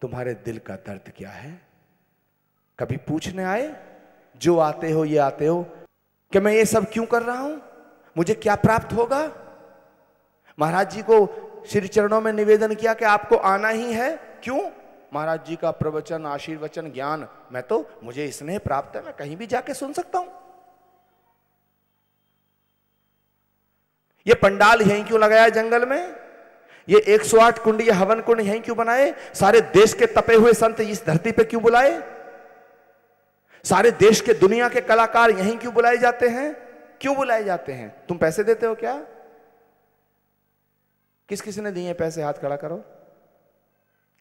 तुम्हारे दिल का दर्द क्या है? कभी पूछने आए जो आते हो ये आते हो कि मैं ये सब क्यों कर रहा हूं, मुझे क्या प्राप्त होगा? महाराज जी को श्री चरणों में निवेदन किया कि आपको आना ही है। क्यों? महाराज जी का प्रवचन, आशीर्वचन, ज्ञान मुझे स्नेह प्राप्त है, मैं कहीं भी जाके सुन सकता हूं। ये पंडाल यहीं क्यों लगाया जंगल में? ये 108 कुंड, ये हवन कुंड यहीं क्यों बनाए? सारे देश के तपे हुए संत इस धरती पे क्यों बुलाए? सारे देश के, दुनिया के कलाकार यहीं क्यों बुलाए जाते हैं? क्यों बुलाए जाते हैं? तुम पैसे देते हो क्या? किस किसी ने दिए पैसे? हाथ खड़ा करो,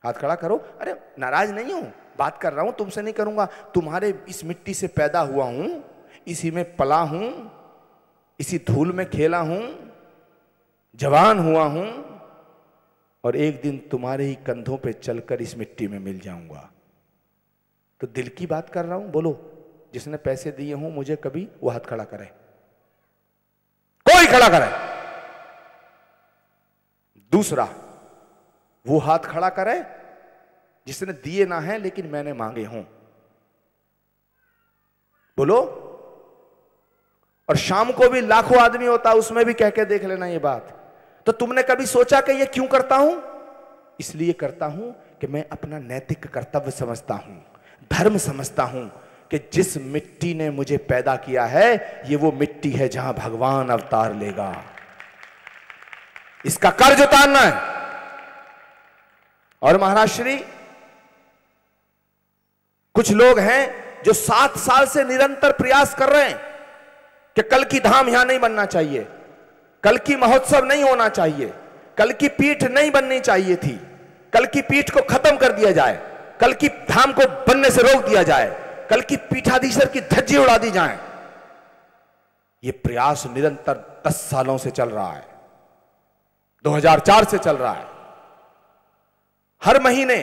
हाथ खड़ा करो। अरे नाराज नहीं हूं, बात कर रहा हूं, तुमसे नहीं करूंगा। तुम्हारे इस मिट्टी से पैदा हुआ हूं, इसी में पला हूं, इसी धूल में खेला हूं, जवान हुआ हूं, और एक दिन तुम्हारे ही कंधों पे चलकर इस मिट्टी में मिल जाऊंगा। तो दिल की बात कर रहा हूं। बोलो, जिसने पैसे दिए हों मुझे कभी, वो हाथ खड़ा करे, कोई खड़ा करे। दूसरा, वो हाथ खड़ा करे जिसने दिए ना है लेकिन मैंने मांगे हों। बोलो। और शाम को भी लाखों आदमी होता, उसमें भी कह के देख लेना ये बात। तो तुमने कभी सोचा कि ये क्यों करता हूं? इसलिए करता हूं कि मैं अपना नैतिक कर्तव्य समझता हूं, धर्म समझता हूं कि जिस मिट्टी ने मुझे पैदा किया है ये वो मिट्टी है जहां भगवान अवतार लेगा। इसका कर्ज उतारना है। और महाराज श्री, कुछ लोग हैं जो 7 साल से निरंतर प्रयास कर रहे हैं कि कल की धाम यहां नहीं बनना चाहिए, कल की महोत्सव नहीं होना चाहिए, कल की पीठ नहीं बननी चाहिए थी, कल की पीठ को खत्म कर दिया जाए, कल की धाम को बनने से रोक दिया जाए, कल की पीठाधीश्वर की धज्जी उड़ा दी जाए। यह प्रयास निरंतर 10 सालों से चल रहा है, 2004 से चल रहा है। हर महीने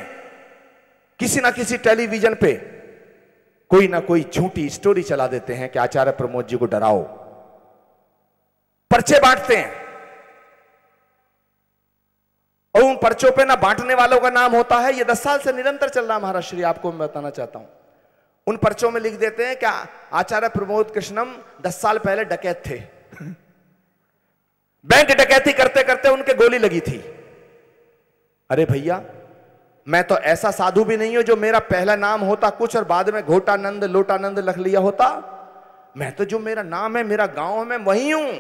किसी ना किसी टेलीविजन पे कोई ना कोई झूठी स्टोरी चला देते हैं कि आचार्य प्रमोद जी को डराओ, पर्चे बांटते हैं, और उन पर्चों पे ना बांटने वालों का नाम होता है। ये 10 साल से निरंतर चल रहा है महाराज श्री, आपको मैं बताना चाहता हूं। उन पर्चों में लिख देते हैं क्या आचार्य प्रमोद कृष्णम 10 साल पहले डकैत थे, बैंक डकैती करते करते उनके गोली लगी थी। अरे भैया, मैं तो ऐसा साधु भी नहीं हूं जो मेरा पहला नाम होता कुछ और बाद में घोटानंद लोटानंद लिख लिया होता। मैं तो जो मेरा नाम है, मेरा गांव में वही हूं।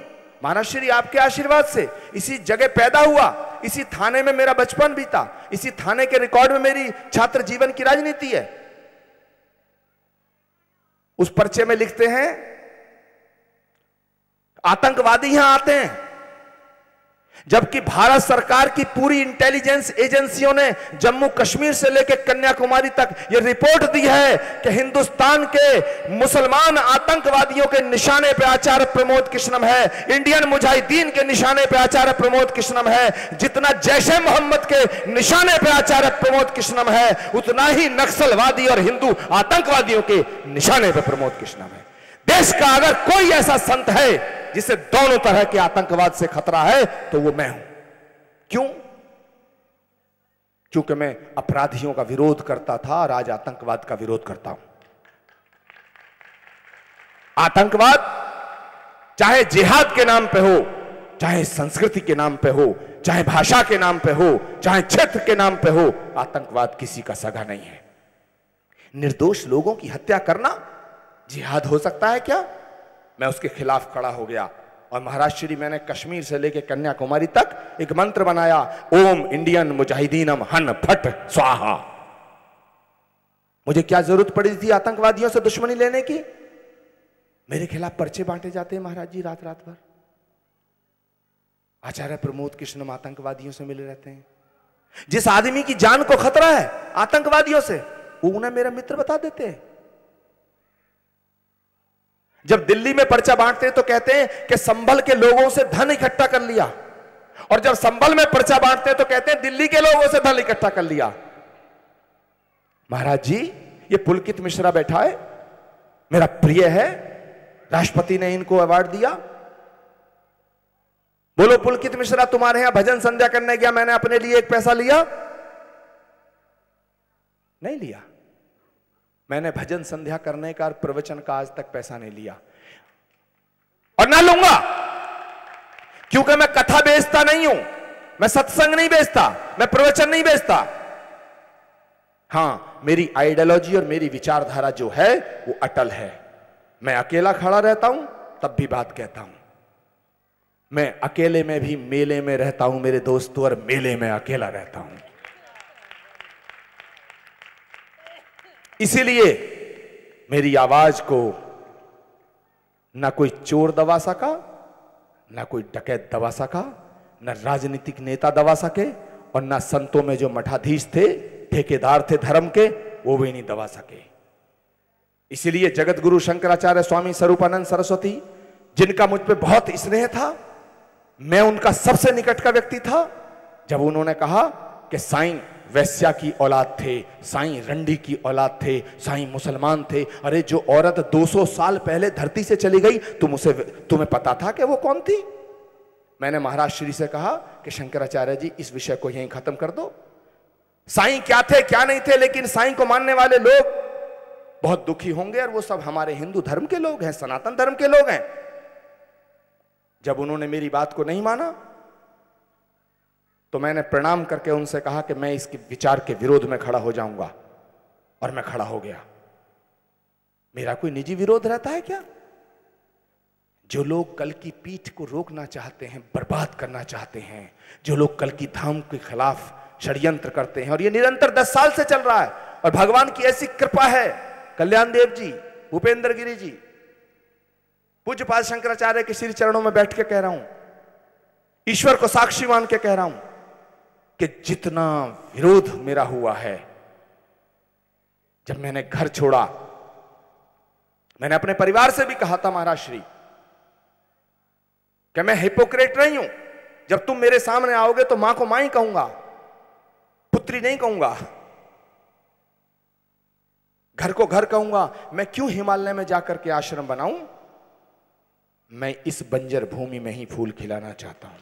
महाराज श्री आपके आशीर्वाद से इसी जगह पैदा हुआ, इसी थाने में मेरा बचपन बीता, इसी थाने के रिकॉर्ड में मेरी छात्र जीवन की राजनीति है। उस पर्चे में लिखते हैं आतंकवादी यहां आते हैं, जबकि भारत सरकार की पूरी इंटेलिजेंस एजेंसियों ने जम्मू कश्मीर से लेकर कन्याकुमारी तक यह रिपोर्ट दी है कि हिंदुस्तान के मुसलमान आतंकवादियों के निशाने पे आचार्य प्रमोद कृष्णम है, इंडियन मुजाहिदीन के निशाने पे आचार्य प्रमोद कृष्णम है। जितना जैशे मोहम्मद के निशाने पे आचार्य प्रमोद कृष्णम है, उतना ही नक्सलवादी और हिंदू आतंकवादियों के निशाने पे प्रमोद कृष्णम है। देश का अगर कोई ऐसा संत है जिसे दोनों तरह के आतंकवाद से खतरा है तो वो मैं हूं। क्यों? क्योंकि मैं अपराधियों का विरोध करता था और आज आतंकवाद का विरोध करता हूं। आतंकवाद चाहे जिहाद के नाम पे हो, चाहे संस्कृति के नाम पे हो, चाहे भाषा के नाम पे हो, चाहे क्षेत्र के नाम पे हो, आतंकवाद किसी का सगा नहीं है। निर्दोष लोगों की हत्या करना जिहाद हो सकता है क्या? मैं उसके खिलाफ खड़ा हो गया और महाराज श्री मैंने कश्मीर से लेकर कन्याकुमारी तक एक मंत्र बनाया, ओम इंडियन मुजाहिदीनम हन फट स्वाहा। मुझे क्या जरूरत पड़ी थी आतंकवादियों से दुश्मनी लेने की? मेरे खिलाफ पर्चे बांटे जाते हैं महाराज जी रात रात भर। आचार्य प्रमोद कृष्णम आतंकवादियों से मिले रहते हैं। जिस आदमी की जान को खतरा है आतंकवादियों से, वो उन्हें मेरा मित्र बता देते हैं। जब दिल्ली में पर्चा बांटते हैं तो कहते हैं कि संभल के लोगों से धन इकट्ठा कर लिया, और जब संभल में पर्चा बांटते हैं तो कहते हैं दिल्ली के लोगों से धन इकट्ठा कर लिया। महाराज जी, ये पुलकित मिश्रा बैठा है, मेरा प्रिय है, राष्ट्रपति ने इनको अवार्ड दिया। बोलो पुलकित मिश्रा तुम्हारे यहां भजन संध्या करने गया, मैंने अपने लिए 1 पैसा लिया? नहीं लिया। मैंने भजन संध्या करने का और प्रवचन का आज तक पैसा नहीं लिया और ना लूंगा, क्योंकि मैं कथा बेचता नहीं हूं, मैं सत्संग नहीं बेचता, मैं प्रवचन नहीं बेचता। हां, मेरी आइडियोलॉजी और मेरी विचारधारा जो है वो अटल है। मैं अकेला खड़ा रहता हूं तब भी बात कहता हूं, मैं अकेले में भी मेले में रहता हूं मेरे दोस्तों, और मेले में अकेला रहता हूं। इसीलिए मेरी आवाज को ना कोई चोर दबा सका, ना कोई डकैत दबा सका, ना राजनीतिक नेता दबा सके, और ना संतों में जो मठाधीश थे, ठेकेदार थे धर्म के, वो भी नहीं दबा सके। इसीलिए जगत गुरु शंकराचार्य स्वामी स्वरूपानंद सरस्वती, जिनका मुझ पे बहुत स्नेह था, मैं उनका सबसे निकट का व्यक्ति था, जब उन्होंने कहा कि साईं वैश्या की औलाद थे, साईं रंडी की औलाद थे, साईं मुसलमान थे। अरे जो औरत 200 साल पहले धरती से चली गई, तुम्हें पता था कि वो कौन थी? मैंने महाराज श्री से कहा कि शंकराचार्य जी, इस विषय को यहीं खत्म कर दो। साईं क्या थे क्या नहीं थे, लेकिन साईं को मानने वाले लोग बहुत दुखी होंगे, और वो सब हमारे हिंदू धर्म के लोग हैं, सनातन धर्म के लोग हैं। जब उन्होंने मेरी बात को नहीं माना तो मैंने प्रणाम करके उनसे कहा कि मैं इसके विचार के विरोध में खड़ा हो जाऊंगा, और मैं खड़ा हो गया। मेरा कोई निजी विरोध रहता है क्या? जो लोग कल की पीठ को रोकना चाहते हैं, बर्बाद करना चाहते हैं, जो लोग कल की धाम के खिलाफ षड्यंत्र करते हैं, और ये निरंतर 10 साल से चल रहा है, और भगवान की ऐसी कृपा है, कल्याण देव जी, भूपेंद्र गिरी जी, पूज्यपाद शंकराचार्य के श्री चरणों में बैठ के कह रहा हूं, ईश्वर को साक्षी मान के कह रहा हूं कि जितना विरोध मेरा हुआ है, जब मैंने घर छोड़ा, मैंने अपने परिवार से भी कहा था महाराज श्री कि मैं हिपोक्रेट नहीं हूं, जब तुम मेरे सामने आओगे तो मां को मां ही कहूंगा, पुत्री नहीं कहूंगा, घर को घर कहूंगा। मैं क्यों हिमालय में जाकर के आश्रम बनाऊं? मैं इस बंजर भूमि में ही फूल खिलाना चाहता हूं,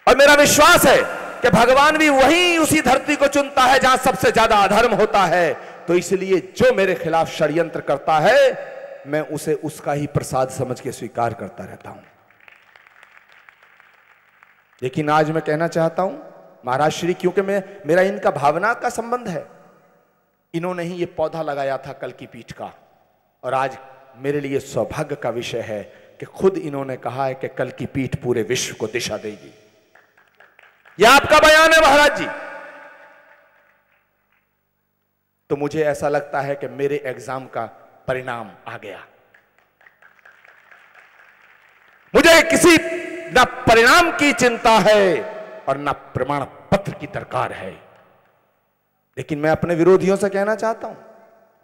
और मेरा विश्वास है कि भगवान भी वही उसी धरती को चुनता है जहां सबसे ज्यादा अधर्म होता है। तो इसलिए जो मेरे खिलाफ षड्यंत्र करता है, मैं उसे उसका ही प्रसाद समझ के स्वीकार करता रहता हूं। लेकिन आज मैं कहना चाहता हूं महाराज श्री, क्योंकि मेरा इनका भावना का संबंध है, इन्होंने ही ये पौधा लगाया था कल की पीठ का, और आज मेरे लिए सौभाग्य का विषय है कि खुद इन्होंने कहा है कि कल की पीठ पूरे विश्व को दिशा देगी। यह आपका बयान है महाराज जी। तो मुझे ऐसा लगता है कि मेरे एग्जाम का परिणाम आ गया। मुझे किसी न परिणाम की चिंता है और न प्रमाण पत्र की दरकार है। लेकिन मैं अपने विरोधियों से कहना चाहता हूं,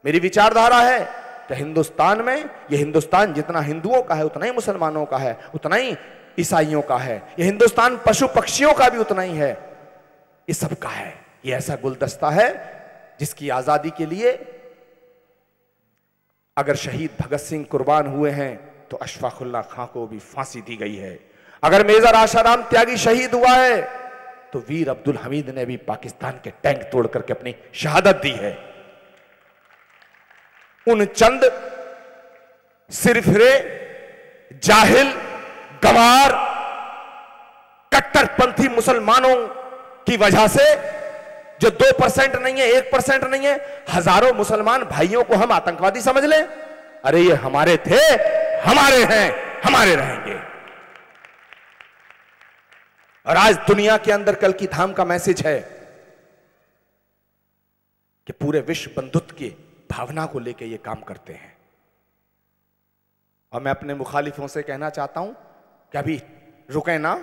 मेरी विचारधारा है कि हिंदुस्तान में, यह हिंदुस्तान जितना हिंदुओं का है उतना ही मुसलमानों का है, उतना ही ईसाइयों का है। यह हिंदुस्तान पशु पक्षियों का भी उतना ही है, ये सबका है। यह ऐसा गुलदस्ता है जिसकी आजादी के लिए अगर शहीद भगत सिंह कुर्बान हुए हैं तो अशफाकुल्लाह खां को भी फांसी दी गई है। अगर मेजर आशाराम त्यागी शहीद हुआ है तो वीर अब्दुल हमीद ने भी पाकिस्तान के टैंक तोड़ करके अपनी शहादत दी है। उन चंद सिरफिरे, जाहिल, गवार, कट्टरपंथी मुसलमानों की वजह से, जो 2% नहीं है, 1% नहीं है, हजारों मुसलमान भाइयों को हम आतंकवादी समझ लें? अरे ये हमारे थे, हमारे हैं, हमारे रहेंगे। और आज दुनिया के अंदर कल की धाम का मैसेज है कि पूरे विश्व बंधुत्व की भावना को लेकर ये काम करते हैं। और मैं अपने मुखालिफों से कहना चाहता हूं कि अभी रुके ना,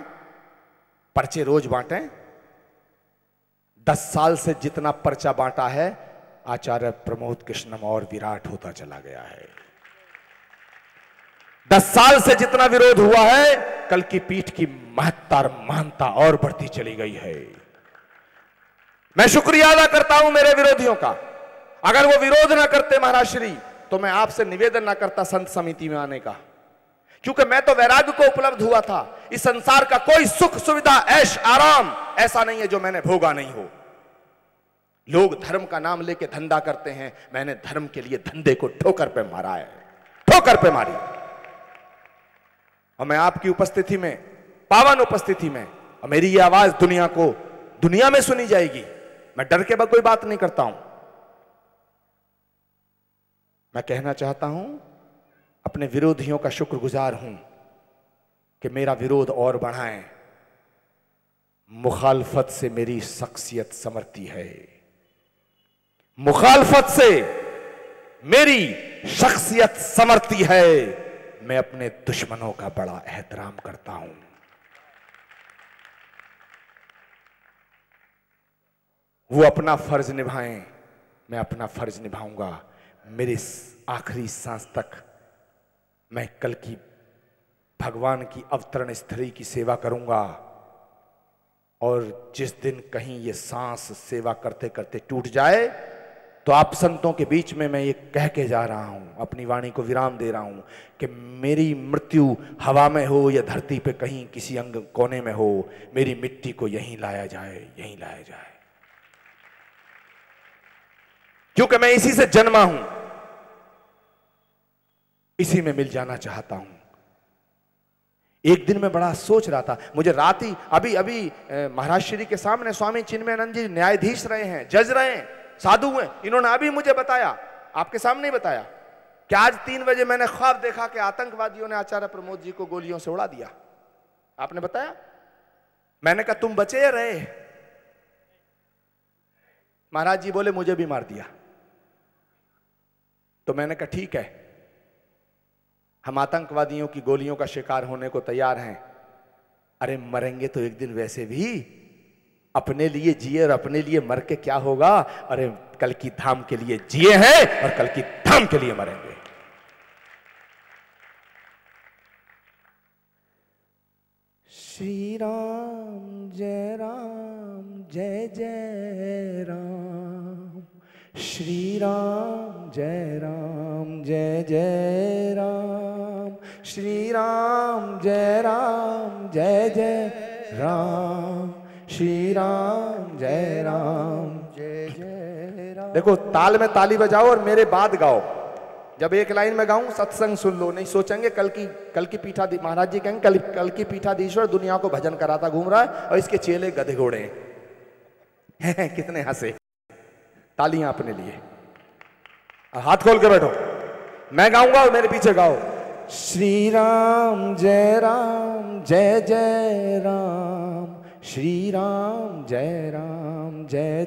पर्चे रोज बांटें। 10 साल से जितना पर्चा बांटा है, आचार्य प्रमोद कृष्णम और विराट होता चला गया है। 10 साल से जितना विरोध हुआ है, कल की पीठ की महत्ता और महानता और बढ़ती चली गई है। मैं शुक्रिया अदा करता हूं मेरे विरोधियों का। अगर वो विरोध ना करते महाराज श्री, तो मैं आपसे निवेदन ना करता संत समिति में आने का, क्योंकि मैं तो वैराग्य को उपलब्ध हुआ था। इस संसार का कोई सुख सुविधा, ऐश आराम ऐसा नहीं है जो मैंने भोगा नहीं हो। लोग धर्म का नाम लेके धंधा करते हैं, मैंने धर्म के लिए धंधे को ठोकर पे मारा है, ठोकर पे मारी। और मैं आपकी उपस्थिति में, पावन उपस्थिति में, और मेरी ये आवाज दुनिया में सुनी जाएगी। मैं डर के बाद कोई बात नहीं करता हूं। मैं कहना चाहता हूं, अपने विरोधियों का शुक्रगुजार हूं कि मेरा विरोध और बढ़ाएं। मुखालफत से मेरी शख्सियत संवरती है, मुखालफत से मेरी शख्सियत संवरती है। मैं अपने दुश्मनों का बड़ा एहतराम करता हूं। वो अपना फर्ज निभाएं, मैं अपना फर्ज निभाऊंगा। मेरे आखिरी सांस तक मैं कल की भगवान की अवतरण स्थली की सेवा करूंगा। और जिस दिन कहीं ये सांस सेवा करते करते टूट जाए, तो आप संतों के बीच में मैं ये कह के जा रहा हूं, अपनी वाणी को विराम दे रहा हूं कि मेरी मृत्यु हवा में हो या धरती पे कहीं किसी अंग कोने में हो, मेरी मिट्टी को यहीं लाया जाए, यहीं लाया जाए, क्योंकि मैं इसी से जन्मा हूं, इसी में मिल जाना चाहता हूं। एक दिन मैं बड़ा सोच रहा था, मुझे रात ही अभी महाराज श्री के सामने स्वामी चिन्मयानंद जी न्यायाधीश रहे हैं, जज रहे हैं, साधु हैं। इन्होंने अभी मुझे बताया, आपके सामने ही बताया, कि आज 3 बजे मैंने ख्वाब देखा कि आतंकवादियों ने आचार्य प्रमोद जी को गोलियों से उड़ा दिया। आपने बताया? मैंने कहा तुम बचे या रहे? महाराज जी बोले मुझे भी मार दिया। तो मैंने कहा ठीक है, हम आतंकवादियों की गोलियों का शिकार होने को तैयार हैं। अरे मरेंगे तो एक दिन वैसे भी, अपने लिए जिए और अपने लिए मर के क्या होगा। अरे कल की धाम के लिए जिए हैं और कल की धाम के लिए मरेंगे। श्री राम जय राम जय जय राम, श्री राम जय राम जय जय राम, श्री राम जय राम जय जय राम, श्री राम जय राम जय जय राम। देखो ताल में ताली बजाओ और मेरे बाद गाओ। जब एक लाइन में गाऊं सत्संग सुन लो, नहीं सोचेंगे कल की पीठाधीश, महाराज जी कहेंगे कल की पीठाधीश्वर दुनिया को भजन कराता घूम रहा है और इसके चेले गधे घोड़े हैं। कितने हंसे। तालियां अपने लिए, हाथ खोल के बैठो। मैं गाऊंगा और मेरे पीछे गाओ। श्री राम जय जय राम, श्री राम जय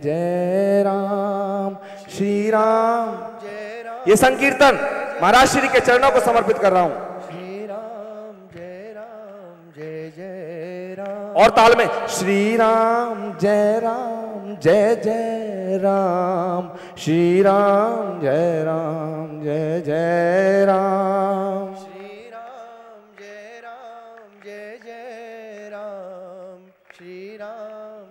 जय राम, श्री राम जय राम। ये संकीर्तन महाराज श्री के चरणों को समर्पित कर रहा हूं। श्री राम जय जय राम। और ताल में श्री राम जय जय राम, श्री राम जय जय राम, श्री राम जय जय राम, श्री राम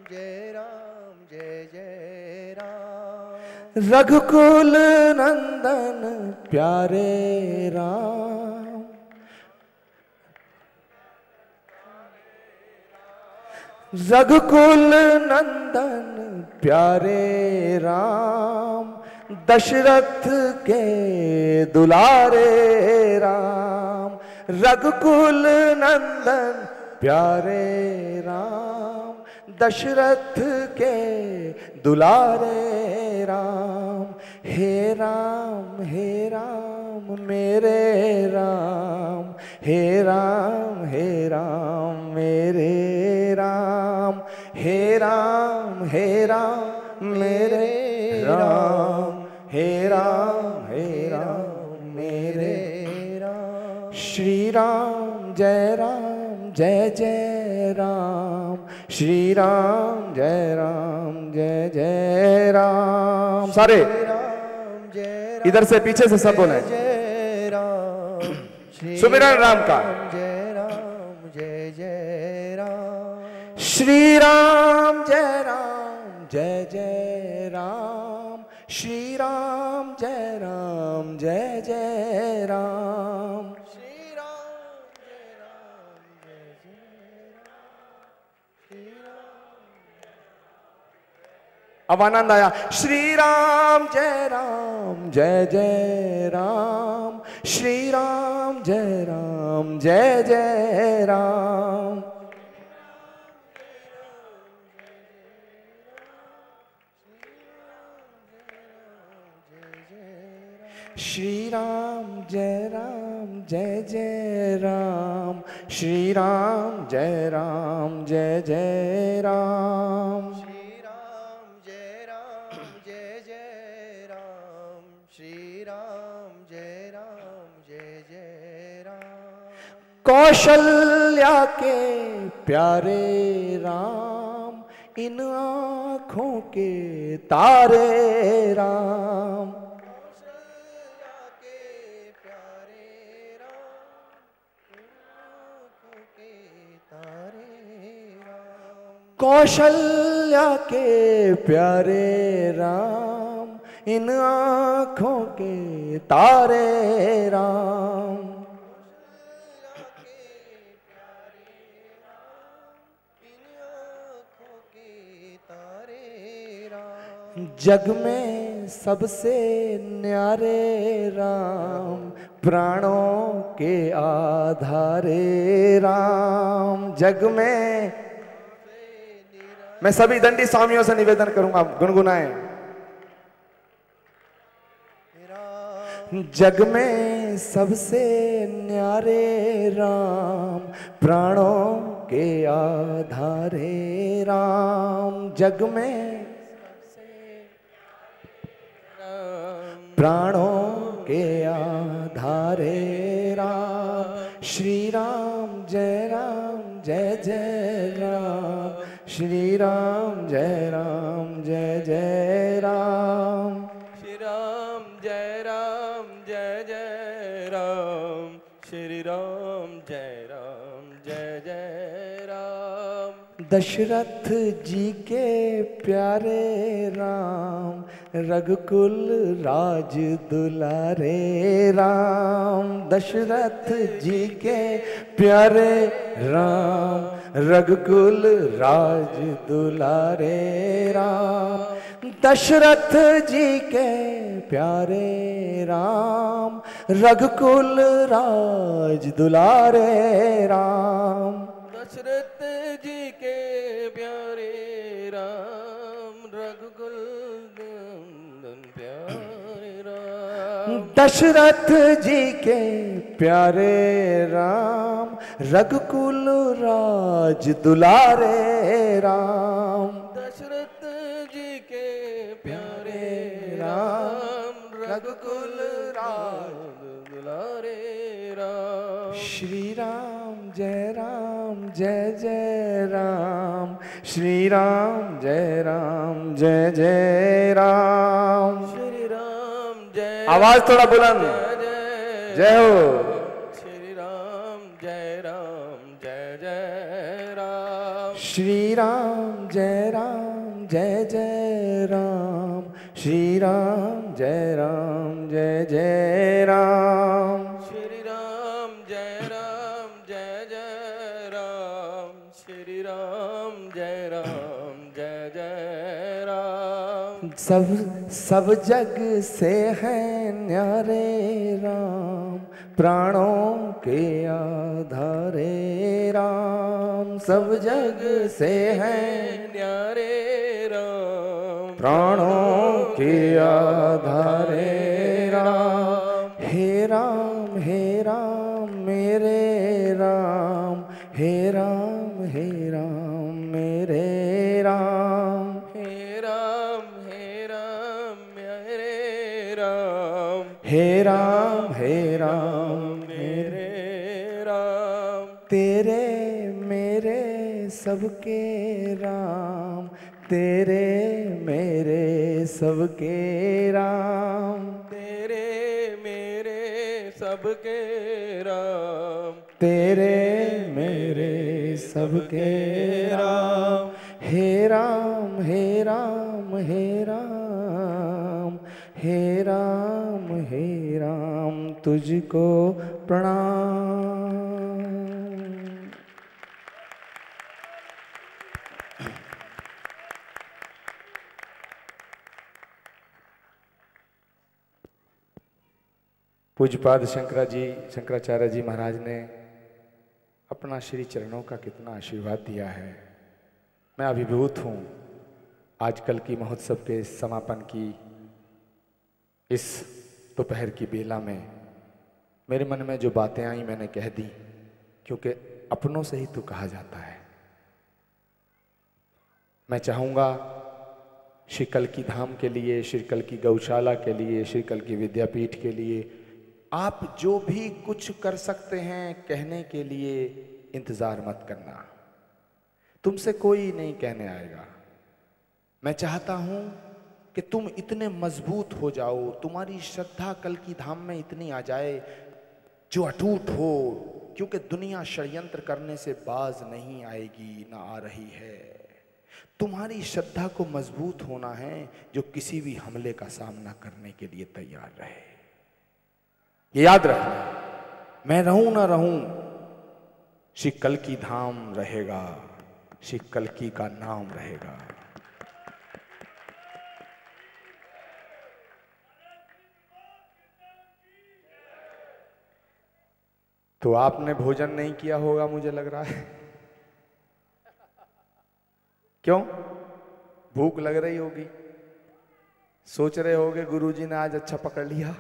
जय जय राम। रघुकुल नंदन प्यारे राम, रघुकुल नंदन प्यारे राम, दशरथ के दुलारे राम। रघुकुल नंदन प्यारे राम, दशरथ के दुलारे राम। हे राम मेरे राम, हे राम मेरे राम, हे राम मेरे राम, हे राम मेरे राम। श्री राम जय जय राम, श्री राम जय जय राम। सारे इधर से पीछे से सब बोले सुमिरन राम का। जय जय राम, श्री राम जय जय राम, श्री राम जय जय राम, श्री राम जय जय राम, श्री राम। अब आनंद आया। श्री राम जय राम जय जय राम, श्री राम जय राम जय जय राम। श्री राम जय राम जय जय राम, श्री राम जय राम जय जय राम। श्री राम जय राम जय जय राम, श्री राम जय राम जय जय राम। कौशल्या के प्यारे राम, इन आँखों के तारे राम। कौशल्या के प्यारे राम, इन आँखों के तारे राम। जग में सबसे न्यारे राम, प्राणों के आधारे राम। जग में, मैं सभी दंडी स्वामियों से निवेदन करूंगा, गुनगुनाएं। जग में सबसे न्यारे राम, प्राणों के आधारे राम। जग में प्राणों के आधारे राम। श्री राम जय राम जय जय राम, श्री राम जय राम जय जय राम। श्री राम जय राम जय जय राम, श्री राम जय राम जय जय राम। दशरथ जी के प्यारे राम, रघुकुल राज दुलारे राम। दशरथ जी के प्यारे राम, रघुकुल राज दुलारे राम। दशरथ जी के प्यारे राम, रघुकुल राज दुलारे राम। दशरथ जी के प्यारे राम, रघुकुल प्यारे राम। दशरथ जी के प्यारे राम, रघुकुल राज दुलारे राम। दशरथ जी के प्यारे राम, रघुकुल राज दुलारे राम। श्री राम जय राम जय जय राम, श्री राम जय राम जय जय राम। श्री राम जय, आवाज थोड़ा बुलंद, जय हो। श्री राम जय राम जय जय राम। श्री राम जय राम जय जय राम, श्री राम जय राम जय जय राम। श्री राम जय राम जय जय राम, श्री राम जय राम जय जय राम। सब जग से हैं न्यारे राम, प्राणों के आधारे राम। सब जग से हैं न्यारे राम, प्राणों के आधारे राम। हे राम मेरे राम, हे राम मेरे राम। हे राम मेरे राम, हे राम मेरे राम। तेरे मेरे सबके राम, तेरे मेरे सबके राम। तेरे मेरे सबके राम, तेरे मेरे सबके राम। हे राम हे राम हे राम, हे राम तुझको प्रणाम। पूज्यपाद शंकराचार्य जी महाराज ने अपना श्री चरणों का कितना आशीर्वाद दिया है। मैं अभिभूत हूँ आजकल की महोत्सव के समापन की इस दोपहर की बेला में। मेरे मन में जो बातें आई मैंने कह दी, क्योंकि अपनों से ही तो कहा जाता है। मैं चाहूँगा श्री कल्की धाम के लिए, श्री कल्की गौशाला के लिए, श्री कल्की विद्यापीठ के लिए आप जो भी कुछ कर सकते हैं कहने के लिए इंतज़ार मत करना। तुमसे कोई नहीं कहने आएगा। मैं चाहता हूँ कि तुम इतने मजबूत हो जाओ, तुम्हारी श्रद्धा कल्की धाम में इतनी आ जाए जो अटूट हो, क्योंकि दुनिया षड्यंत्र करने से बाज नहीं आएगी, ना आ रही है। तुम्हारी श्रद्धा को मजबूत होना है जो किसी भी हमले का सामना करने के लिए तैयार रहे। ये याद रखना, मैं रहूं ना रहूं, श्री कल्की धाम रहेगा, श्री कल्की का नाम रहेगा। तो आपने भोजन नहीं किया होगा मुझे लग रहा है। क्यों? भूख लग रही होगी। सोच रहे होगे गुरुजी ने आज अच्छा पकड़ लिया।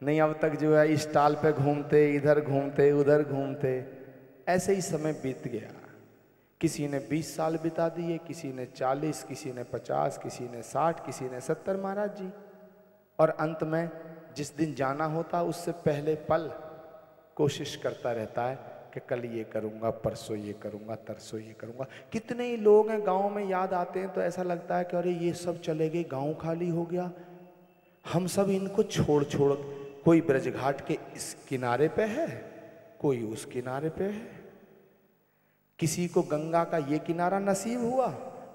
नहीं, अब तक जो है इस स्टॉल पे घूमते, इधर घूमते, उधर घूमते, ऐसे ही समय बीत गया। किसी ने 20 साल बिता दिए, किसी ने 40, किसी ने 50, किसी ने 60, किसी ने 70 महाराज जी। और अंत में जिस दिन जाना होता उससे पहले पल कोशिश करता रहता है कि कल ये करूँगा, परसों ये करूँगा, तरसों ये करूँगा। कितने ही लोग हैं गांव में, याद आते हैं तो ऐसा लगता है कि अरे ये सब चले गए, गांव खाली हो गया, हम सब इनको छोड़ छोड़। कोई ब्रजघाट के इस किनारे पे है, कोई उस किनारे पे है। किसी को गंगा का ये किनारा नसीब हुआ,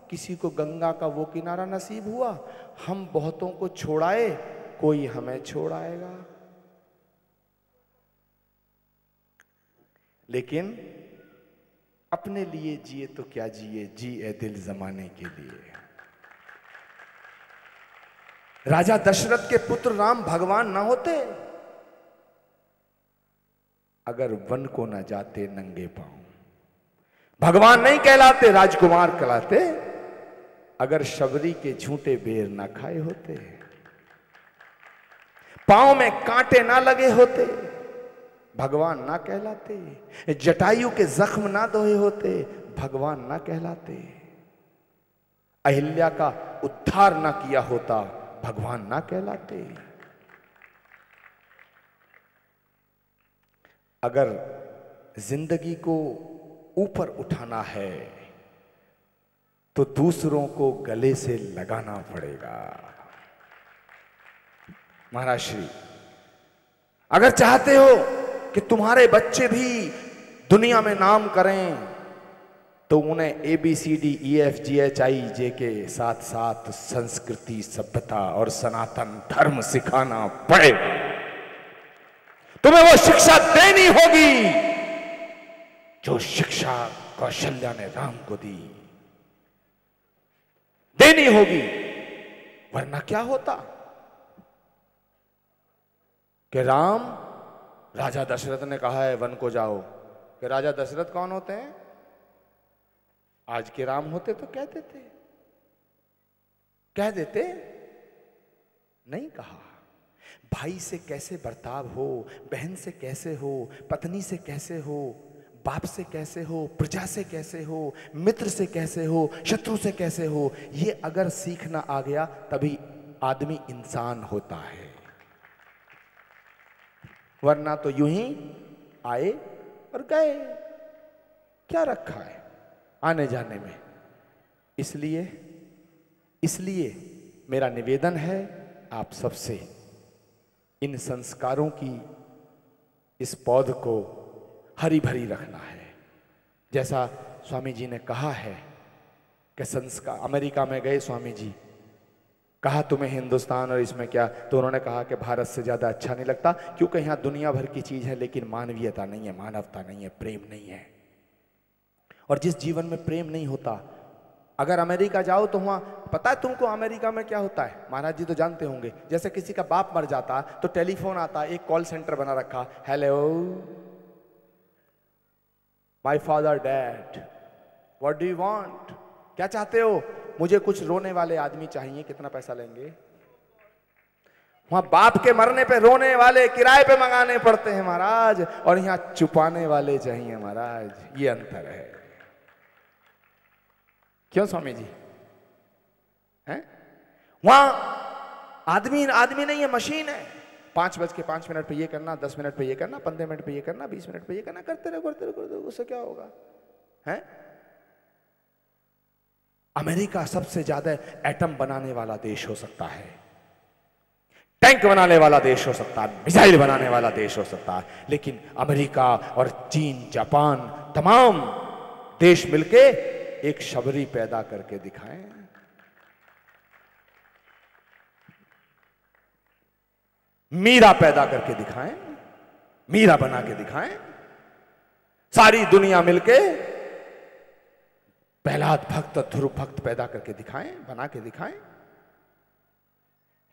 किसी को गंगा का वो किनारा नसीब हुआ। हम बहुतों को छोड़ाए, कोई हमें छोड़ाएगा। लेकिन अपने लिए जिए तो क्या जिए, जिए दिल जमाने के लिए। राजा दशरथ के पुत्र राम भगवान ना होते अगर वन को ना जाते नंगे पांव। भगवान नहीं कहलाते, राजकुमार कहलाते अगर शबरी के झूठे बेर ना खाए होते, पांव में कांटे ना लगे होते, भगवान ना कहलाते। जटायु के जख्म ना धोए होते, भगवान ना कहलाते। अहिल्या का उद्धार ना किया होता, भगवान ना कहलाते। अगर जिंदगी को ऊपर उठाना है तो दूसरों को गले से लगाना पड़ेगा। महाराज श्री, अगर चाहते हो कि तुम्हारे बच्चे भी दुनिया में नाम करें तो उन्हें ABCDEFGHI के साथ साथ संस्कृति, सभ्यता और सनातन धर्म सिखाना पड़ेगा। तुम्हें वो शिक्षा देनी होगी जो शिक्षा कौशल्या ने राम को दी, देनी होगी। वरना क्या होता कि राम, राजा दशरथ ने कहा है वन को जाओ, कि राजा दशरथ कौन होते हैं? आज के राम होते तो कह देते, कह देते, नहीं कहा। भाई से कैसे बर्ताव हो, बहन से कैसे हो, पत्नी से कैसे हो, बाप से कैसे हो, प्रजा से कैसे हो, मित्र से कैसे हो, शत्रु से कैसे हो, ये अगर सीखना आ गया तभी आदमी इंसान होता है। वरना तो यूं ही आए और गए, क्या रखा है आने जाने में। इसलिए मेरा निवेदन है आप सबसे, इन संस्कारों की इस पौध को हरी भरी रखना है। जैसा स्वामी जी ने कहा है कि संस्कार, अमेरिका में गए स्वामी जी, कहा तुम्हें हिंदुस्तान और इसमें क्या, तो उन्होंने कहा कि भारत से ज्यादा अच्छा नहीं लगता, क्योंकि यहाँ दुनिया भर की चीज है लेकिन मानवीयता नहीं है, मानवता नहीं है, प्रेम नहीं है। और जिस जीवन में प्रेम नहीं होता अगर अमेरिका जाओ तो वहां पता है तुमको अमेरिका में क्या होता है, महाराज जी तो जानते होंगे, जैसे किसी का बाप मर जाता तो टेलीफोन आता, एक कॉल सेंटर बना रखा, hello my father dad what do you want, क्या चाहते हो, मुझे कुछ रोने वाले आदमी चाहिए, कितना पैसा लेंगे। वहां बाप के मरने पे रोने वाले किराए पे मंगाने पड़ते हैं महाराज, और यहां छुपाने वाले चाहिए महाराज, ये अंतर है। क्यों स्वामी जी हैं? वहां आदमी आदमी नहीं है, मशीन है। 5:05 पे ये करना, 10 मिनट पे ये करना, 15 मिनट पे ये करना, 20 मिनट पे ये करना, करते रहो करते रहो करते रहो, उससे क्या होगा है? अमेरिका सबसे ज्यादा एटम बनाने वाला देश हो सकता है, टैंक बनाने वाला देश हो सकता है, मिसाइल बनाने वाला देश हो सकता है, लेकिन अमेरिका और चीन, जापान, तमाम देश मिलके एक शबरी पैदा करके दिखाएं। मीरा पैदा करके दिखाएं, मीरा बना के दिखाएं। सारी दुनिया मिलके प्रहलाद भक्त, ध्रुव भक्त पैदा करके दिखाएं, बना के दिखाएं।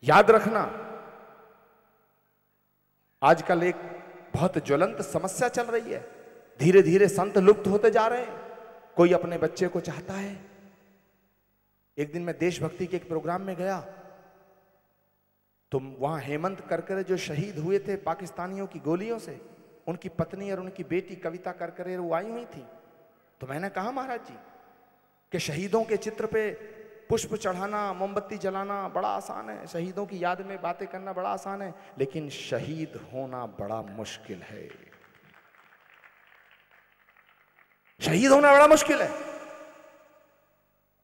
याद रखना, आजकल एक बहुत ज्वलंत समस्या चल रही है, धीरे धीरे संत लुप्त होते जा रहे हैं। कोई अपने बच्चे को चाहता है। एक दिन मैं देशभक्ति के एक प्रोग्राम में गया तो वहां हेमंत करकरे जो शहीद हुए थे पाकिस्तानियों की गोलियों से, उनकी पत्नी और उनकी बेटी कविता करकरे वो आई हुई थी। तो मैंने कहा महाराज जी कि शहीदों के चित्र पे पुष्प चढ़ाना, मोमबत्ती जलाना बड़ा आसान है, शहीदों की याद में बातें करना बड़ा आसान है, लेकिन शहीद होना बड़ा मुश्किल है। शहीद होना बड़ा मुश्किल है।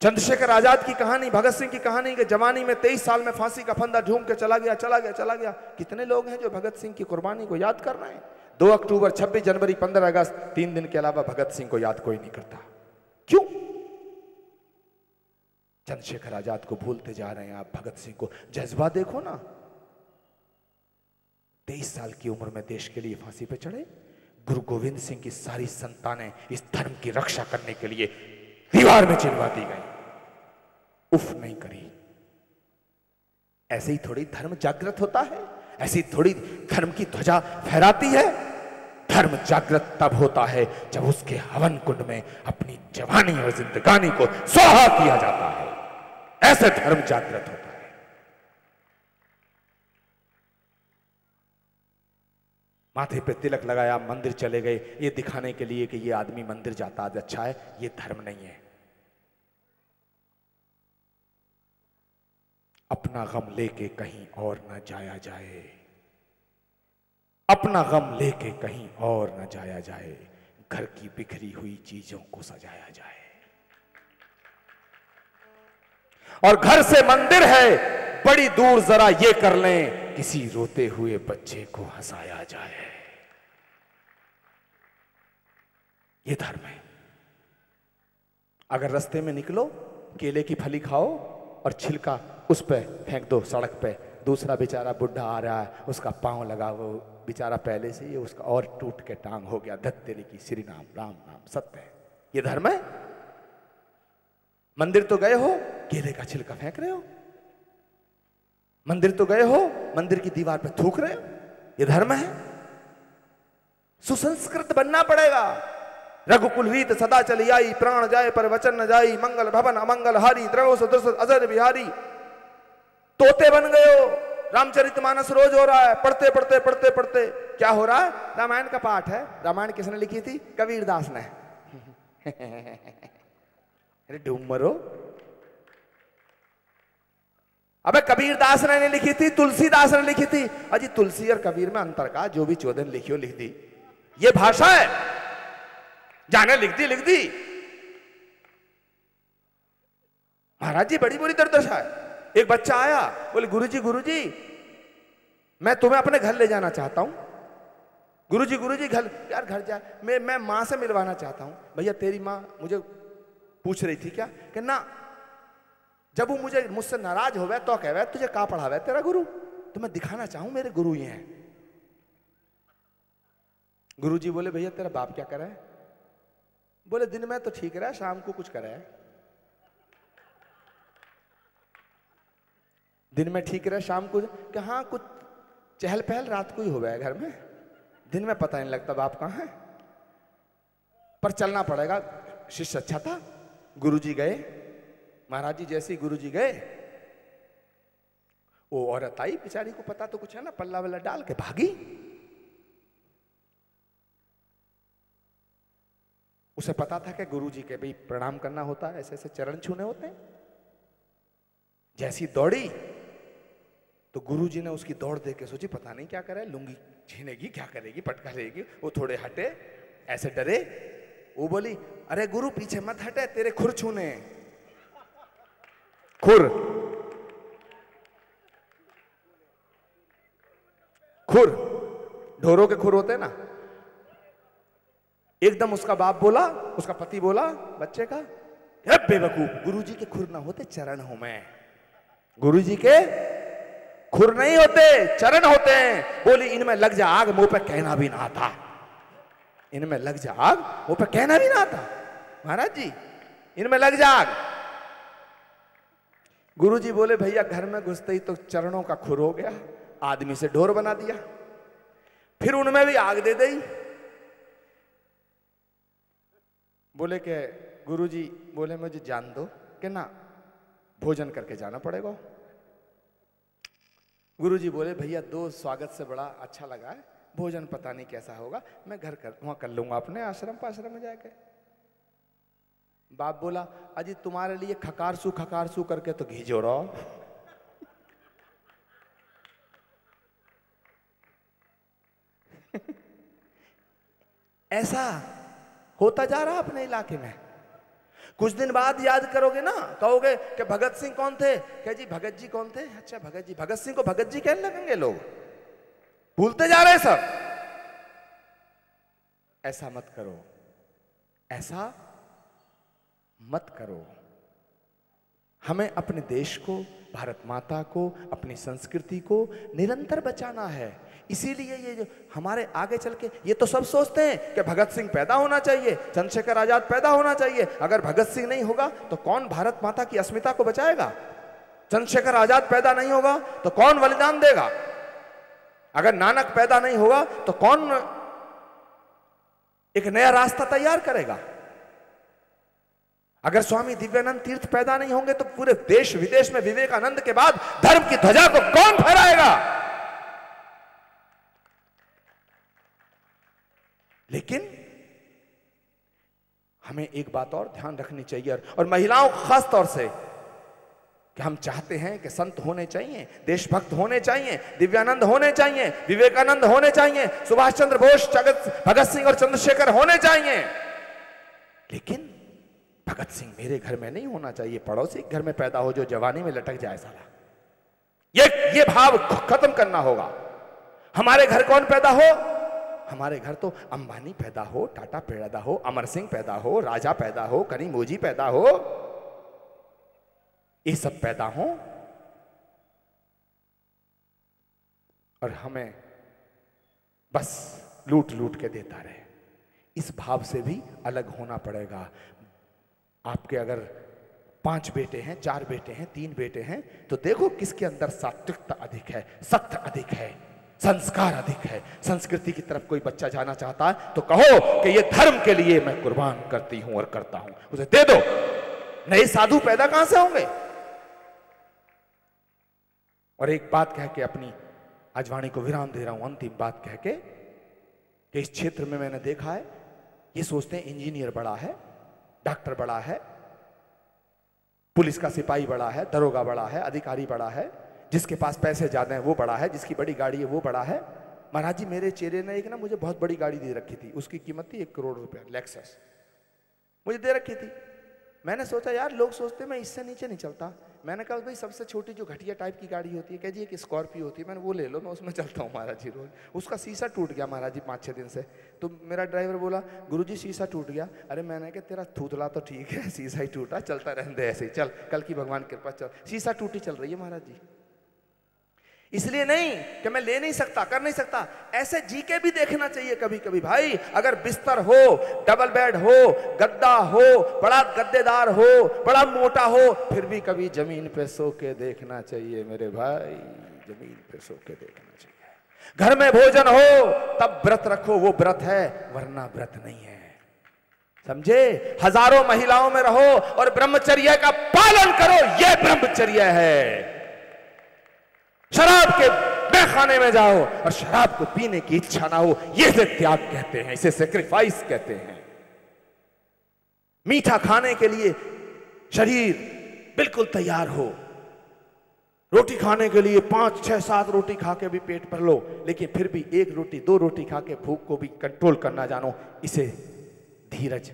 चंद्रशेखर आजाद की कहानी, भगत सिंह की कहानी के जवानी में 23 साल में फांसी का फंदा ढूंढ के चला गया चला गया चला गया। कितने लोग हैं जो भगत सिंह की कुर्बानी को याद कर रहे हैं? 2 अक्टूबर, 26 जनवरी, 15 अगस्त, 3 दिन के अलावा भगत सिंह को याद कोई नहीं करता। क्यों? चंद्रशेखर आजाद को भूलते जा रहे हैं आप, भगत सिंह को। जज्बा देखो ना, 23 साल की उम्र में देश के लिए फांसी पे चढ़े। गुरु गोविंद सिंह की सारी संतानें इस धर्म की रक्षा करने के लिए दीवार में चिनवा दी गई, उफ नहीं करी। ऐसे ही थोड़ी धर्म जागृत होता है, ऐसी थोड़ी धर्म की ध्वजा फहराती है। धर्म जागृत तब होता है जब उसके हवन कुंड में अपनी जवानी और जिंदगानी को स्वाहा किया जाता है, ऐसे धर्म जागृत होता है। माथे पे तिलक लगाया, मंदिर चले गए, ये दिखाने के लिए कि ये आदमी मंदिर जाता आज अच्छा है, ये धर्म नहीं है। अपना गम लेके कहीं और न जाया जाए, अपना गम लेके कहीं और न जाया जाए, घर की बिखरी हुई चीजों को सजाया जाए। और घर से मंदिर है बड़ी दूर, जरा ये कर लें किसी रोते हुए बच्चे को हंसाया जाए। ये धर्म है। अगर रास्ते में निकलो, केले की फली खाओ और छिलका उस पे फेंक दो सड़क पे, दूसरा बेचारा बुढ़ा आ रहा है, उसका पांव लगा, वो बेचारा पहले से ही उसका और टूट के टांग हो गया, धत तेरे की, श्री नाम राम नाम सत्य है। ये धर्म है? मंदिर तो गए हो, केले का छिलका फेंक रहे हो। मंदिर तो गए हो, मंदिर की दीवार पे थूक रहे हो। ये धर्म है? सुसंस्कृत बनना पड़ेगा। रघुकुलवीत सदा चली आई, प्राण जाए पर वचन न जाई, मंगल भवन अमंगल हारी, द्रवो सदृश अजर बिहारी। तोते बन गए हो। रामचरितमानस रोज हो रहा है, पढ़ते पढ़ते पढ़ते पढ़ते क्या हो रहा है? रामायण का पाठ है। रामायण किसने लिखी थी? कबीरदास ने। अरे डूमरो, अबे कबीरदास ने नहीं लिखी थी, तुलसीदास ने लिखी थी। अजी तुलसी और कबीर में अंतर का, जो भी चौधन लिखी हो लिख दी। ये भाषा है, जाने लिख दी लिख दी। महाराज जी बड़ी बुरी दुर्दशा है। एक बच्चा आया, बोले गुरुजी मैं तुम्हें अपने घर ले जाना चाहता हूं। गुरुजी घर, यार घर जा, मैं मां से मिलवाना चाहता हूं। भैया तेरी मां मुझे पूछ रही थी क्या, कि ना, जब वो मुझसे नाराज हो गया तो कह तुझे का पढ़ावे तेरा गुरु, तो मैं दिखाना चाहूं मेरे गुरु ये हैं। गुरुजी बोले भैया तेरा बाप क्या करे? बोले दिन में तो ठीक रहा, शाम को कुछ करे। दिन में ठीक रहे, शाम को कि हाँ कुछ चहल पहल रात को ही हो गया घर में, दिन में पता नहीं लगता बाप कहाँ है। पर चलना पड़ेगा। शिष्य अच्छा था, गुरुजी गए, महाराज जी जैसे ही गुरुजी गए, वो औरत आई, बेचारी को पता तो कुछ है ना, पल्ला वल्ला डाल के भागी। उसे पता था कि गुरुजी के भाई प्रणाम करना होता है, ऐसे ऐसे चरण छूने होते हैं। जैसी दौड़ी तो गुरुजी ने उसकी दौड़ देख के सोची पता नहीं क्या करे, लुंगी छीनेगी, क्या करेगी, पटका लेगी। वो थोड़े हटे, ऐसे डरे। वो बोली अरे गुरु पीछे मत हटे, तेरे खुर छूने। खुर खुर ढोरों के खुर होते हैं ना। एकदम उसका बाप बोला, उसका पति बोला बच्चे का, बेवकूफ, गुरुजी के खुर ना होते, चरण हूं मैं। गुरुजी के खुर नहीं होते, चरण होते हैं। बोली इनमें लग जा आग, मुंह पे कहना भी ना आता। इनमें लग जा आग, मुंह पे कहना भी ना आता। महाराज जी इनमें लग जा आग। गुरुजी बोले भैया घर में घुसते ही तो चरणों का खुर हो गया, आदमी से ढोर बना दिया। फिर उनमें भी आग दे दी। बोले कि गुरुजी बोले मुझे जान दो कि ना भोजन करके जाना पड़ेगा। गुरुजी बोले भैया दो स्वागत से बड़ा अच्छा लगा है, भोजन पता नहीं कैसा होगा, मैं घर वहां कर लूंगा अपने आश्रम पाश्रम में जाके। बाप बोला अजी तुम्हारे लिए खकारसू करके तो घी जोड़ो। ऐसा होता जा रहा अपने इलाके में। कुछ दिन बाद याद करोगे ना, कहोगे कि भगत सिंह कौन थे, कह जी भगत जी कौन थे, अच्छा भगत जी, भगत सिंह को भगत जी कहने लगेंगे लोग। भूलते जा रहे सब। ऐसा मत करो, ऐसा मत करो। हमें अपने देश को, भारत माता को, अपनी संस्कृति को निरंतर बचाना है। इसीलिए ये जो हमारे आगे चल के, ये तो सब सोचते हैं कि भगत सिंह पैदा होना चाहिए, चंद्रशेखर आजाद पैदा होना चाहिए। अगर भगत सिंह नहीं होगा तो कौन भारत माता की अस्मिता को बचाएगा? चंद्रशेखर आजाद पैदा नहीं होगा तो कौन बलिदान देगा? अगर नानक पैदा नहीं होगा तो कौन एक नया रास्ता तैयार करेगा? अगर स्वामी दिव्यानंद तीर्थ पैदा नहीं होंगे तो पूरे देश विदेश में विवेकानंद के बाद धर्म की ध्वजा को कौन फहराएगा? लेकिन हमें एक बात और ध्यान रखनी चाहिए, और महिलाओं खास तौर से, कि हम चाहते हैं कि संत होने चाहिए, देशभक्त होने चाहिए, दिव्यानंद होने चाहिए, विवेकानंद होने चाहिए, सुभाष चंद्र बोस, भगत सिंह और चंद्रशेखर होने चाहिए। लेकिन भगत सिंह मेरे घर में नहीं होना चाहिए, पड़ोसी घर में पैदा हो जो जवानी में लटक जाए साला। ये भाव खत्म करना होगा। हमारे घर कौन पैदा हो? हमारे घर तो अंबानी पैदा हो, टाटा पैदा हो, अमर सिंह पैदा हो, राजा पैदा हो, कनीमोजी पैदा हो, ये सब पैदा हो, और हमें बस लूट लूट के देता रहे। इस भाव से भी अलग होना पड़ेगा। आपके अगर 5 बेटे हैं, 4 बेटे हैं, 3 बेटे हैं, तो देखो किसके अंदर सात्विकता अधिक है, सत्य अधिक है, संस्कार अधिक है। संस्कृति की तरफ कोई बच्चा जाना चाहता है तो कहो कि ये धर्म के लिए मैं कुर्बान करती हूं और करता हूं, उसे दे दो। नए साधु पैदा कहां से होंगे? और एक बात कह के अपनी आज वाणी को विराम दे रहा हूं, अंतिम बात कह के, कि इस क्षेत्र में मैंने देखा है, ये सोचते हैं इंजीनियर बड़ा है, डॉक्टर बड़ा है, पुलिस का सिपाही बड़ा है, दरोगा बड़ा है, अधिकारी बड़ा है, जिसके पास पैसे ज्यादा हैं वो बड़ा है, जिसकी बड़ी गाड़ी है वो बड़ा है। महाराज जी मेरे चेहरे ने एक ना मुझे बहुत बड़ी गाड़ी दे रखी थी, उसकी कीमत थी 1 करोड़ रुपया, लेक्सस मुझे दे रखी थी। मैंने सोचा यार लोग सोचते मैं इससे नीचे नहीं चलता। मैंने कहा भाई सबसे छोटी जो घटिया टाइप की गाड़ी होती है, कह जी एक स्कॉर्पियो होती है, मैंने वो ले लो, मैं उसमें चलता हूँ महाराज जी रोज। उसका शीशा टूट गया महाराज जी 5-6 दिन से। तो मेरा ड्राइवर बोला गुरुजी शीशा टूट गया। अरे मैंने कहा तेरा थूथला तो ठीक है, शीशा ही टूटा, चलता रहने दे ऐसे ही, चल कल की भगवान कृपा चल। शीशा टूटी चल रही है महाराज जी। इसलिए नहीं कि मैं ले नहीं सकता, कर नहीं सकता, ऐसे जी के भी देखना चाहिए कभी कभी भाई। अगर बिस्तर हो, डबल बेड हो, गद्दा हो, बड़ा गद्देदार हो, बड़ा मोटा हो, फिर भी कभी जमीन पे सो के देखना चाहिए मेरे भाई, जमीन पे सो के देखना चाहिए। घर में भोजन हो तब व्रत रखो, वो व्रत है, वरना व्रत नहीं है, समझे। हजारों महिलाओं में रहो और ब्रह्मचर्य का पालन करो, यह ब्रह्मचर्य है। शराब के खाने में जाओ और शराब को पीने की इच्छा ना हो, यह से त्याग कहते हैं, इसे सेक्रीफाइस कहते हैं। मीठा खाने के लिए शरीर बिल्कुल तैयार हो, रोटी खाने के लिए 5, 6, 7 रोटी खा के भी पेट भर लो, लेकिन फिर भी 1 रोटी 2 रोटी खा के भूख को भी कंट्रोल करना जानो, इसे धीरज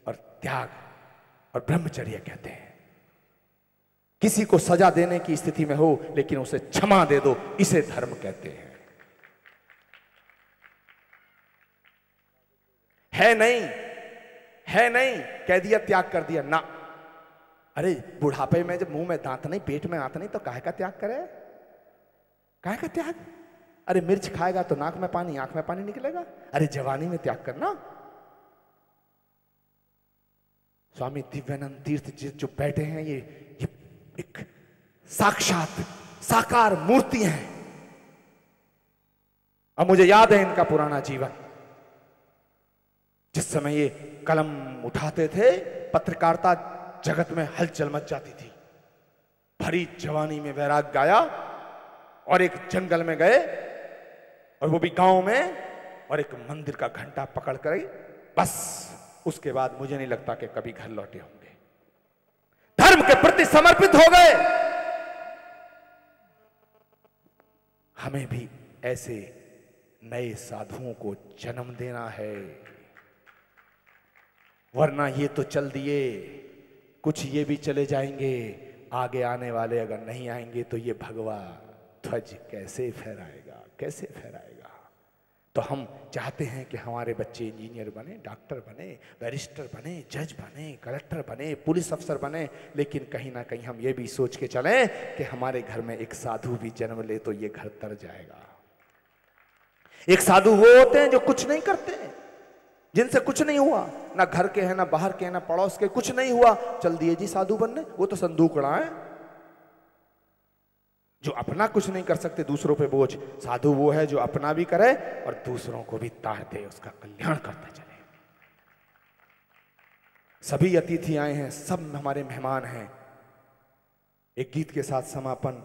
और त्याग और ब्रह्मचर्य कहते हैं। किसी को सजा देने की स्थिति में हो लेकिन उसे क्षमा दे दो, इसे धर्म कहते हैं। है नहीं कह दिया, त्याग कर दिया ना। अरे बुढ़ापे में जब मुंह में दांत नहीं, पेट में आंत नहीं, तो काहे का त्याग करे, काहे का त्याग। अरे मिर्च खाएगा तो नाक में पानी, आंख में पानी निकलेगा। अरे जवानी में त्याग करना। स्वामी दिव्यानंद तीर्थ जी जो बैठे हैं, ये एक साक्षात साकार मूर्ति है। अब मुझे याद है इनका पुराना जीवन, जिस समय ये कलम उठाते थे, पत्रकारिता जगत में हलचल मच जाती थी। भरी जवानी में वैराग गाया और एक जंगल में गए, और वो भी गांव में, और एक मंदिर का घंटा पकड़ कर, बस उसके बाद मुझे नहीं लगता कि कभी घर लौटे होंगे। धर्म के प्रति समर्पित हो गए। हमें भी ऐसे नए साधुओं को जन्म देना है, वरना ये तो चल दिए, कुछ ये भी चले जाएंगे, आगे आने वाले अगर नहीं आएंगे तो ये भगवा ध्वज कैसे फहराएगा, कैसे फहराएगा। तो हम चाहते हैं कि हमारे बच्चे इंजीनियर बने, डॉक्टर बने, बैरिस्टर बने, जज बने, कलेक्टर बने, पुलिस अफसर बने, लेकिन कहीं ना कहीं हम ये भी सोच के चलें कि हमारे घर में एक साधु भी जन्म ले तो ये घर तर जाएगा। एक साधु वो होते हैं जो कुछ नहीं करते, जिनसे कुछ नहीं हुआ, ना घर के हैं, ना बाहर के हैं, ना पड़ोस के, कुछ नहीं हुआ, चल दिए जी साधु बनने। वो तो संदूकड़ा है, जो अपना कुछ नहीं कर सकते, दूसरों पे बोझ। साधु वो है जो अपना भी करे और दूसरों को भी तार दे, उसका कल्याण करते चले। सभी अतिथि आए हैं, सब हमारे मेहमान हैं। एक गीत के साथ समापन।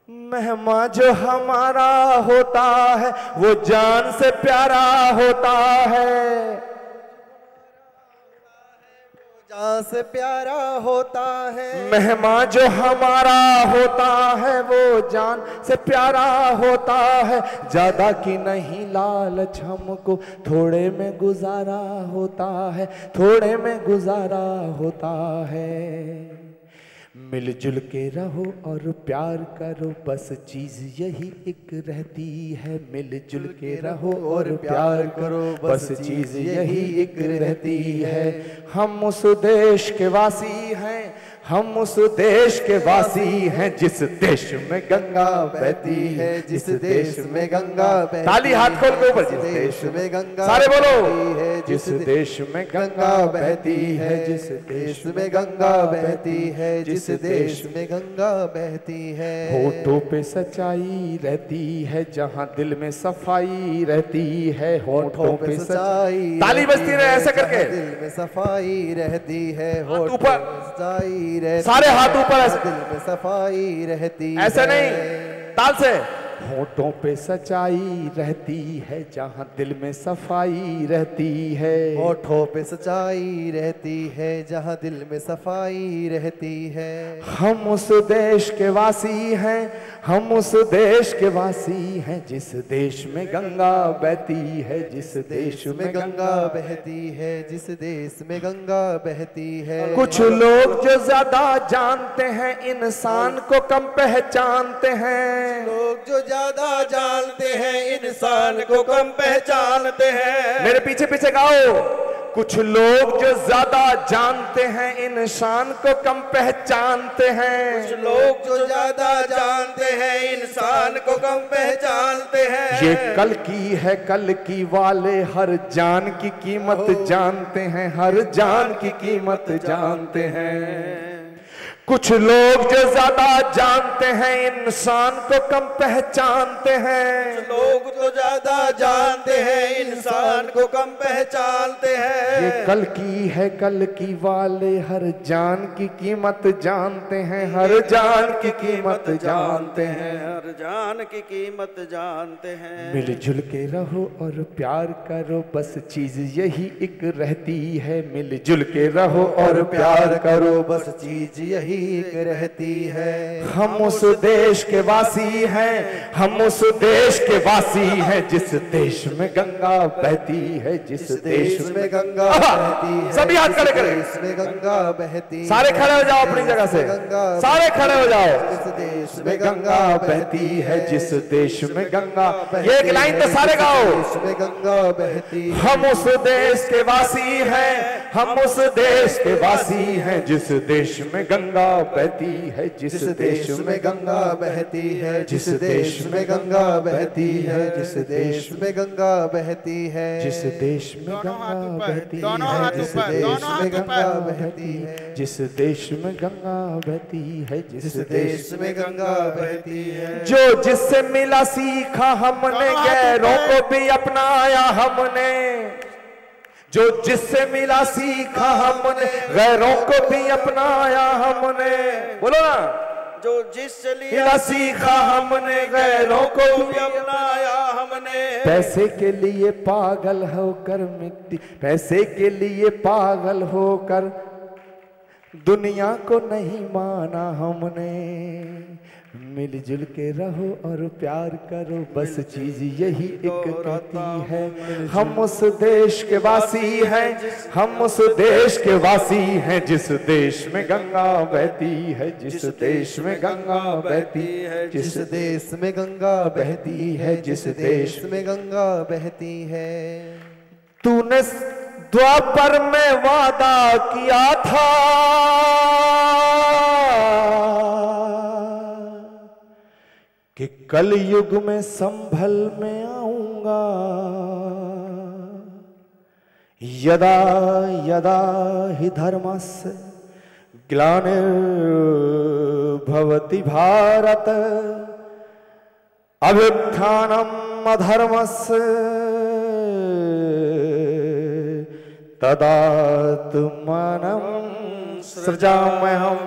मेहमान जो हमारा होता है वो जान से प्यारा होता है, जान से प्यारा होता है। मेहमान जो हमारा होता है वो जान से प्यारा होता है, ज्यादा की नहीं लालच हमको, थोड़े में गुजारा होता है, थोड़े में गुजारा होता है। मिलजुल के रहो और प्यार करो, बस चीज यही एक रहती है। मिलजुल के रहो और प्यार करो, बस चीज यही एक रहती है। हम उस देश के वासी हैं, हम उस देश के वासी हैं जिस देश में गंगा बहती है, जिस देश में गंगा बहती है। ताली हाथ खोल के ऊपर। जिस देश में गंगा, सारे बोलो। जिस देश में गंगा बहती है, जिस देश में गंगा बहती है, जिस देश में गंगा बहती है। होठों पे सच्चाई रहती है, जहाँ दिल में सफाई रहती है। होठों पे सच्चाई, ताली बजती रहे ऐसे करके। दिल में सफाई रहती है, होठों ऊपर सच्चाई, सारे हाथ ऊपर ऐसे। दिल में सफाई रहती ऐसे है। नहीं, ताल से। होठों पे सच्चाई रहती है, जहाँ दिल में सफाई रहती है। होठों पे सच्चाई रहती है, जहाँ दिल में सफाई रहती है। हम उस देश के वासी हैं, हम उस देश के वासी हैं जिस देश में गंगा बहती है, जिस देश में गंगा बहती है, जिस देश में गंगा बहती है। कुछ लोग जो ज्यादा जानते हैं इंसान को कम पहचानते हैं। लोग जो ज्यादा जानते हैं इंसान को कम पहचानते हैं। मेरे पीछे पीछे गाओ। कुछ लोग जो ज्यादा जानते हैं इंसान को कम पहचानते हैं। कुछ लोग जो ज्यादा जानते हैं इंसान को कम पहचानते हैं। ये कल की है, कल की वाले हर जान की कीमत जानते हैं, हर जान की कीमत जानते हैं। कुछ लोग जो ज्यादा जानते हैं इंसान को कम पहचानते हैं। लोग तो ज्यादा जानते हैं इंसान को कम पहचानते हैं। ये कल की है, कल की वाले हर जान की कीमत जानते हैं, हर जान की कीमत जानते हैं, हर जान की कीमत जानते हैं। मिलजुल के रहो और प्यार करो, बस चीज यही एक रहती है। मिलजुल के रहो और प्यार करो, बस चीज यही एक रहती है। हम उस देश के वासी हैं, हम उस देश के वासी हैं जिस देश में गंगा बहती है, जिस देश में गंगा बहती है। सभी हाथ खड़े करें। इसमें गंगा बहती, सारे खड़े हो जाओ अपनी जगह से, सारे खड़े हो जाओ। जिस देश में गंगा बहती है, जिस देश में गंगा, ये एक लाइन तो सारे गाओ। इसमें गंगा बहती, हम उस देश के वासी हैं, हम उस देश के वासी हैं जिस देश में गंगा बहती है, जिस देश में गंगा बहती है, जिस देश में गंगा बहती है, जिस देश में गंगा बहती है, जिस देश में गंगा बहती दोनों है, हाथ जिस ऊपर, देश दोनों हाथ में गंगा ऊपर। बहती है, जिस देश में गंगा बहती है, जिस देश में गंगा बहती है। जो जिससे मिला सीखा हमने, गैरों को भी अपनाया हमने। जो जिससे मिला सीखा हमने, गैरों को भी अपनाया हमने। बोलो ना। जो जिससे मिला सीखा हमने, गैरों को भी अपनाया हमने। पैसे के लिए पागल होकर मिट्टी, पैसे के लिए पागल होकर दुनिया को नहीं माना हमने। मिलजुल के रहो और प्यार करो, बस चीज यही एक कहती है। हम उस देश के वासी हैं, हम उस देश के वासी हैं जिस देश में गंगा बहती है, जिस देश में गंगा बहती है, जिस देश में गंगा बहती है, जिस देश में गंगा बहती है। तूने द्वापर में वादा किया था, कि कल युग में संभल में आऊंगा। यदा यदा ही धर्मस्य ग्लानिर्भवति भारत, अभ्युत्थानम् अधर्मस्य तदात्मानं सृजाम्यहम्।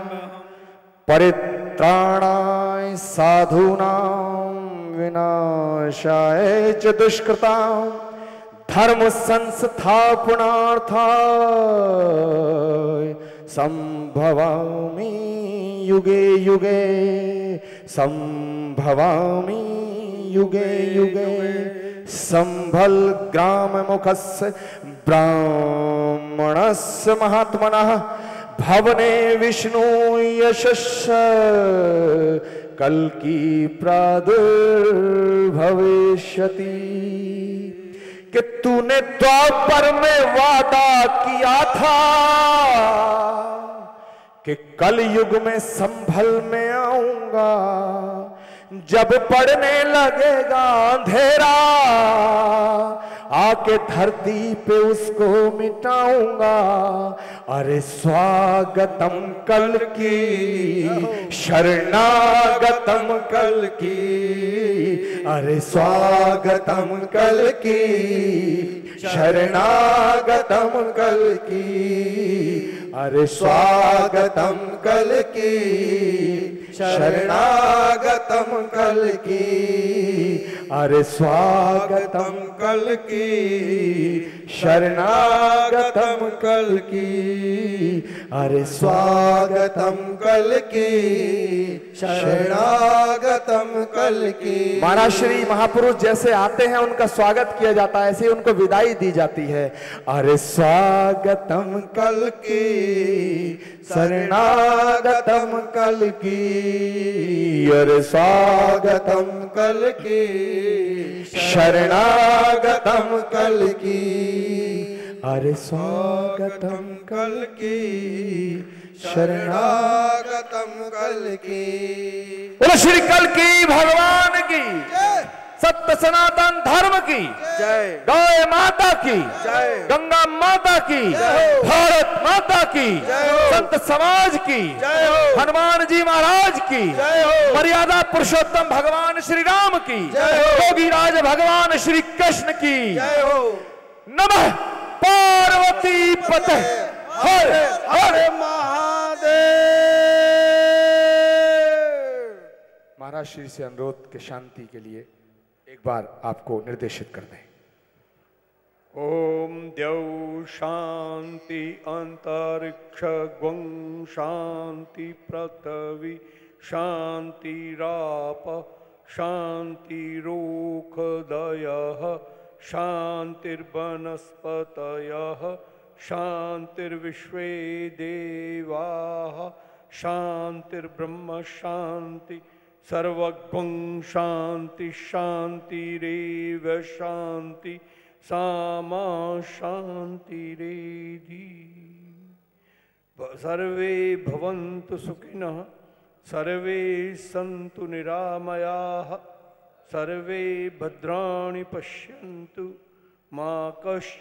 परित्राणाय साधूनां विनाशाय च दुष्कृतां, धर्म संस्थापनार्थाय संभवामि युगे युगे, संभवामि युगे युगे। संभल ग्राम मुखस्य ब्राह्मणस्य महात्मनः, भवने विष्णु यशस्स कल्कि प्रादुर्भविष्यति। कि तूने द्वापर में वादा किया था कि कल युग में संभल में आऊंगा। जब पड़ने लगेगा अंधेरा, आके धरती पे उसको मिटाऊंगा। अरे स्वागतम कल की, शरणागतम कल की। अरे स्वागतम कल की, शरणागतम कल की। अरे स्वागतम कल की, शरणागतम कल की। अरे स्वागतम कल की, शरणागतम कल की। अरे स्वागतम कल की, शरणागतम कल की। महाराज श्री महापुरुष जैसे आते हैं उनका स्वागत किया जाता है, ऐसे ही उनको विदाई दी जाती है। अरे स्वागतम कल की, शरणागतम कल की। अरे स्वागतम कल की, शरणागतम कल की। अरे स्वागतम कल की, शरणागतम कल्कि। बोलो श्री कल्कि भगवान की सत्य सनातन धर्म की जय। गाय माता की जय। गंगा माता की भारत माता की संत समाज की जय हो। हनुमान जी महाराज की जय हो। मर्यादा पुरुषोत्तम भगवान श्री राम की जय हो। योगीराज भगवान श्री कृष्ण की जय हो। नमः पार्वती पते हर हर महादेव। महाराज श्री से अनुरोध के शांति के लिए एक बार आपको निर्देशित कर दें। ओम द्यौ शांति अंतरिक्ष ग्वं शांति पृथ्वी शांति राप शांति रोखदयः शांतिर्वनस्पतयः शांतिर्विश्वे देवाः शांतिर्ब्रह्म शांति सर्वगं शांति शांतिरेव शांति सामा शांतिरेधि। सर्वे भवन्तु सुखिनः सर्वे सन्तु निरामयाः सर्वे भद्राणि पश्यन्तु मा कश्चित्